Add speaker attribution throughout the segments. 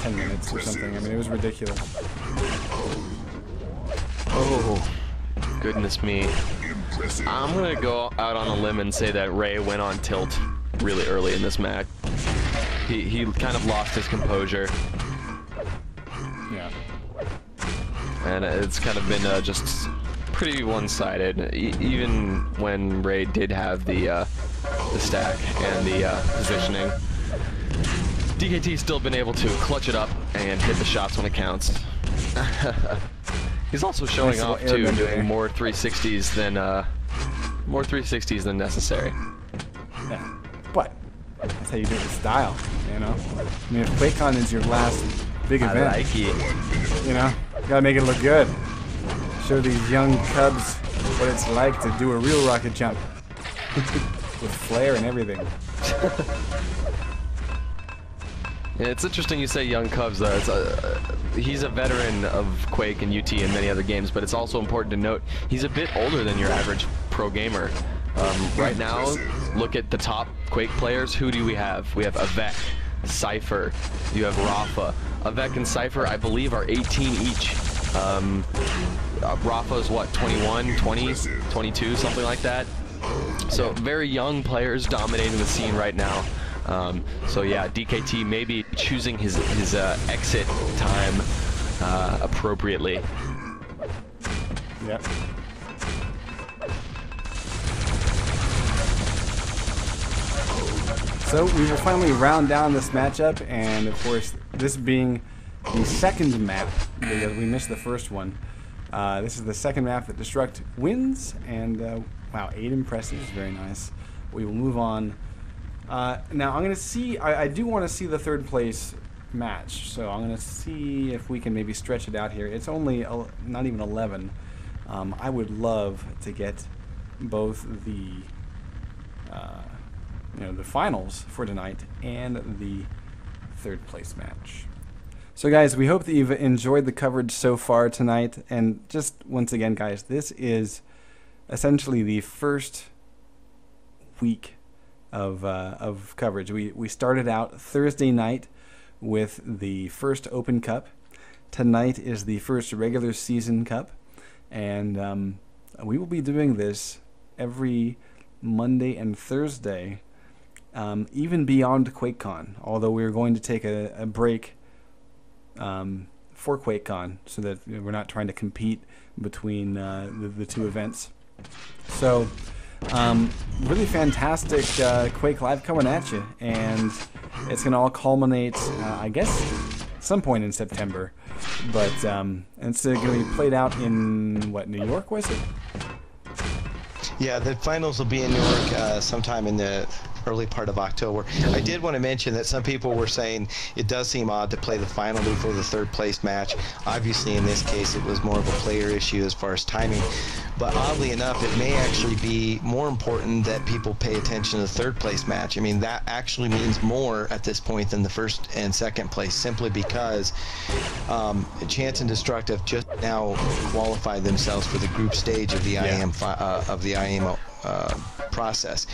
Speaker 1: 10 minutes or something. I mean, it was ridiculous.
Speaker 2: Oh, goodness me. I'm going to go out on a limb and say that Ray went on tilt really early in this match. He kind of lost his composure.
Speaker 1: Yeah.
Speaker 2: And it's kind of been just pretty one-sided, even when Ray did have the stack and the positioning. DKT's still been able to clutch it up and hit the shots when it counts. He's also showing off too, doing more 360s than necessary.
Speaker 1: Yeah, but that's how you do it with style, you know. I mean, if QuakeCon is your last big event,
Speaker 2: I like it.
Speaker 1: You know, you gotta make it look good. Show these young cubs what it's like to do a real rocket jump with flair and everything.
Speaker 2: Yeah, it's interesting you say young Cubs though. He's a veteran of Quake and UT and many other games, but it's also important to note he's a bit older than your average pro gamer. Right now, look at the top Quake players. Who do we have? We have Avec, Cypher, you have Rafa. Avec and Cypher, I believe, are 18 each. Rafa's what, 21, 20, 22, something like that. So very young players dominating the scene right now. So yeah, DKT maybe choosing his exit time appropriately.
Speaker 1: Yep. So we will finally round down this matchup, and of course, this being the second map, because we missed the first one. This is the second map that Destruct wins, and wow, 8 impresses, very nice. We will move on. Now I'm going to see, I do want to see the third place match, so I'm going to see if we can maybe stretch it out here. It's only not even 11. I would love to get both the the finals for tonight and the third place match. So guys, we hope that you've enjoyed the coverage so far tonight, and just once again guys, this is essentially the first week of coverage. We started out Thursday night with the first Open Cup. Tonight is the first regular season cup, and we will be doing this every Monday and Thursday, even beyond QuakeCon, although we're going to take a break for QuakeCon so that we're not trying to compete between the two events. So really fantastic Quake Live coming at you, and it's going to all culminate, I guess, some point in September. But it's going to be played out in, what, New York, was it?
Speaker 3: Yeah, the finals will be in New York sometime in the early part of October. I did want to mention that some people were saying it does seem odd to play the final before the third place match. Obviously, in this case, it was more of a player issue as far as timing. But oddly enough, it may actually be more important that people pay attention to the third place match. I mean, that actually means more at this point than the first and second place, simply because Chance and Destruct have just now qualified themselves for the group stage of the IEM process.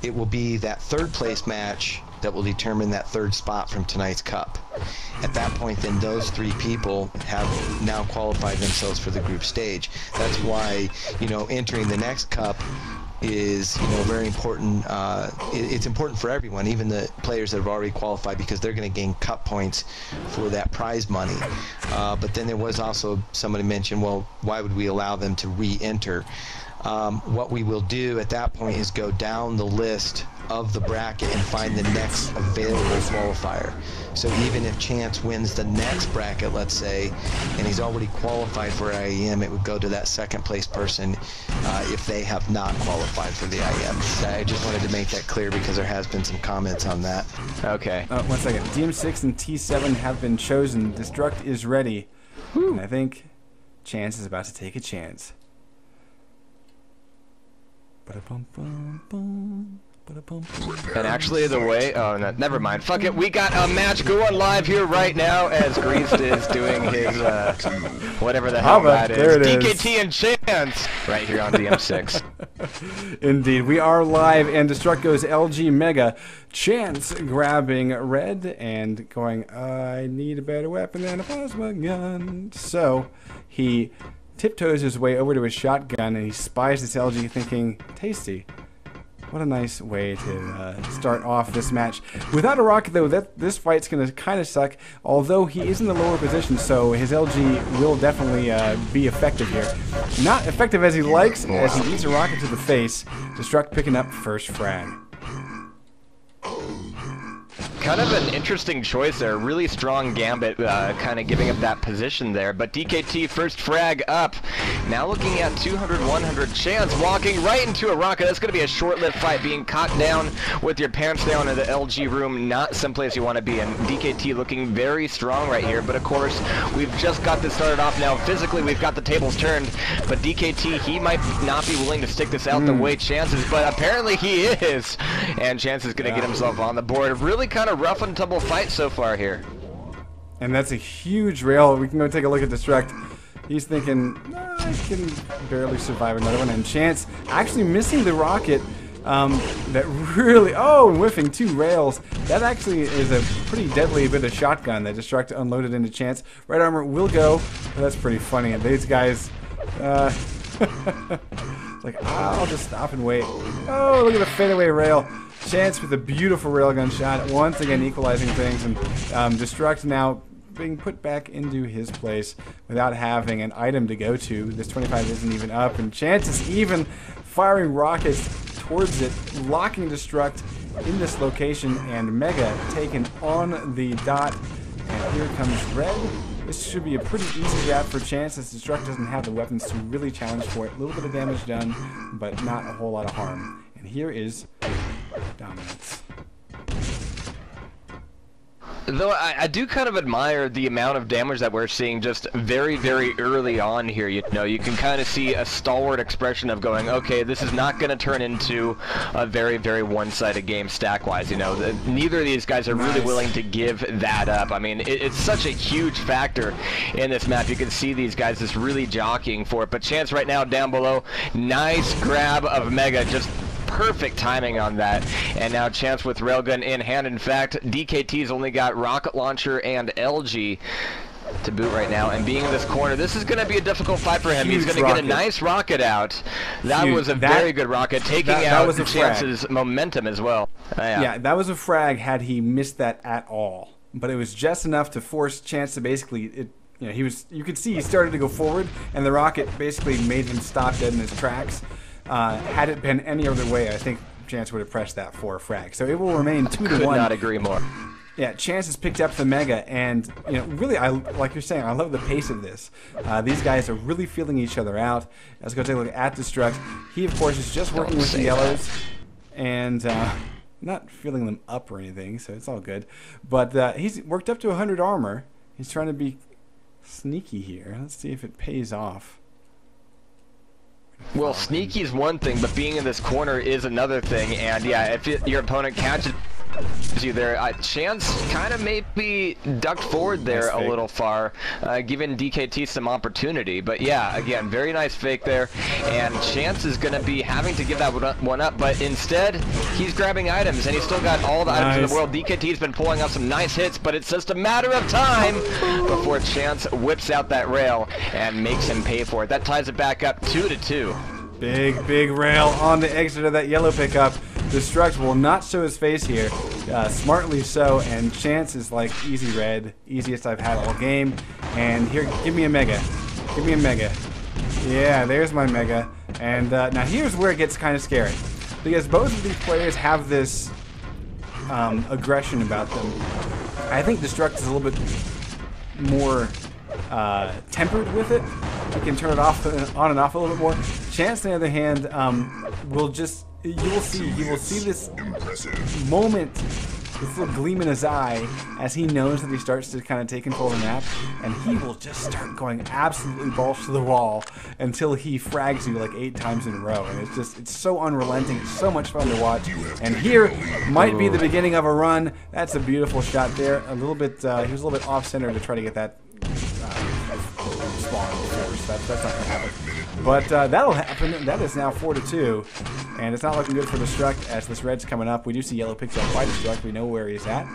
Speaker 3: It will be that third place match that will determine that third spot from tonight's cup. At that point, then those 3 people have now qualified themselves for the group stage. That's why, entering the next cup is, very important. It's important for everyone, even the players that have already qualified, because they're going to gain cup points for that prize money. But then there was also somebody mentioned, well, why would we allow them to re-enter? What we will do at that point is go down the list of the bracket and find the next available qualifier. So even if Chance wins the next bracket, let's say, and he's already qualified for IEM, it would go to that second place person if they have not qualified for the IEM. I just wanted to make that clear because there has been some comments on that.
Speaker 2: Okay.
Speaker 1: 1 second. DM6 and T7 have been chosen. Destruct is ready. Whew. And I think Chance is about to take a chance.
Speaker 2: And actually, the way, oh, no, never mind. Fuck it, we got a match going live here right now as Greased is doing his, whatever the hell that is. DKT and Chance right here on DM6.
Speaker 1: Indeed, we are live, and Destruct goes LG Mega. Chance grabbing red and going, I need a better weapon than a plasma gun. So he tiptoes his way over to his shotgun, and he spies this LG thinking, tasty. What a nice way to start off this match. Without a rocket, though, this fight's going to kind of suck, although he is in the lower position, so his LG will definitely be effective here. Not effective as he likes, as he eats a rocket to the face. Destruct picking up first frag.
Speaker 2: Kind of an interesting choice there. Really strong gambit, kind of giving up that position there. But DKT first frag up. Now looking at 200, 100 Chance walking right into a rocket. That's going to be a short-lived fight. Being caught down with your pants down in the LG room, not someplace you want to be. And DKT looking very strong right here. But of course, we've just got this started off now. Physically, we've got the tables turned. But DKT, he might not be willing to stick this out the way Chance is. But apparently he is. And Chance is going to get himself on the board. Really kind of rough and tumble fight so far here.
Speaker 1: And that's a huge rail. We can go take a look at Destruct. He's thinking, I can barely survive another one. And Chance actually missing the rocket that really, whiffing 2 rails. That actually is a pretty deadly bit of shotgun that Destruct unloaded into Chance. Red armor will go. That's pretty funny. And these guys, like, I'll just stop and wait. Oh, look at the fadeaway rail. Chance with a beautiful railgun shot, once again equalizing things, and Destruct now being put back into his place without having an item to go to. This 25 isn't even up, and Chance is even firing rockets towards it, locking Destruct in this location, and Mega taken on the dot. And here comes Red. This should be a pretty easy grab for Chance, as Destruct doesn't have the weapons to really challenge for it. A little bit of damage done, but not a whole lot of harm. And here is dominance.
Speaker 2: Though I do kind of admire the amount of damage that we're seeing just very, very early on here. You know, you can kind of see a stalwart expression of going, okay, this is not going to turn into a very, very one-sided game stack-wise. You know, neither of these guys are really willing to give that up. I mean, it's such a huge factor in this map. You can see these guys just really jockeying for it. But Chance right now down below, nice grab of Mega, just perfect timing on that. And now Chance with railgun in hand. In fact, DKT's only got rocket launcher and LG to boot right now, and being in this corner, this is going to be a difficult fight for him. He's going to get a nice rocket out. That was a very good rocket, taking out Chance's momentum as well.
Speaker 1: Yeah, that was a frag had he missed that at all. But it was just enough to force Chance to basically, you could see he started to go forward, and the rocket basically made him stop dead in his tracks. Had it been any other way, I think Chance would have pressed that for a frag. So it will remain 2-1.
Speaker 2: Could not agree more.
Speaker 1: Yeah, Chance has picked up the Mega, and really, like you're saying, I love the pace of this. These guys are really feeling each other out. Let's go take a look at Destruct. He, of course, is just working with the yellows, and not filling them up or anything, so it's all good. But he's worked up to 100 armor. He's trying to be sneaky here. Let's see if it pays off.
Speaker 2: Well, sneaky is one thing, but being in this corner is another thing. And yeah, if your opponent catches you there, Chance kind of maybe ducked forward there a little far, giving DKT some opportunity. But yeah, again, very nice fake there, and Chance is going to be having to give that one up, but instead he's grabbing items, and he's still got all the items in the world. DKT's been pulling off some nice hits, but it's just a matter of time before Chance whips out that rail and makes him pay for it. That ties it back up 2-2.
Speaker 1: Big rail on the exit of that yellow pickup. Destruct will not show his face here, smartly so, and Chance is like easy red, easiest I've had all game. And here, give me a Mega. Give me a Mega. Yeah, there's my Mega. And now here's where it gets kind of scary, because both of these players have this aggression about them. I think Destruct is a little bit more tempered with it. He can turn it off, on and off a little bit more. Chance, on the other hand, will just, you will see this moment, this little gleam in his eye as he knows that he starts to kind of take control of the map, and he will just start going absolutely balls to the wall until he frags you like 8 times in a row. And it's so unrelenting. It's so much fun to watch. And here might be the beginning of a run. That's a beautiful shot there. A little bit, he was a little bit off center to try to get that spawn force. That's not going to happen. But that'll happen. That is now 4-2, and it's not looking good for Destruct as this red's coming up. We do see Yellow picks up by Destruct. We know where he's at.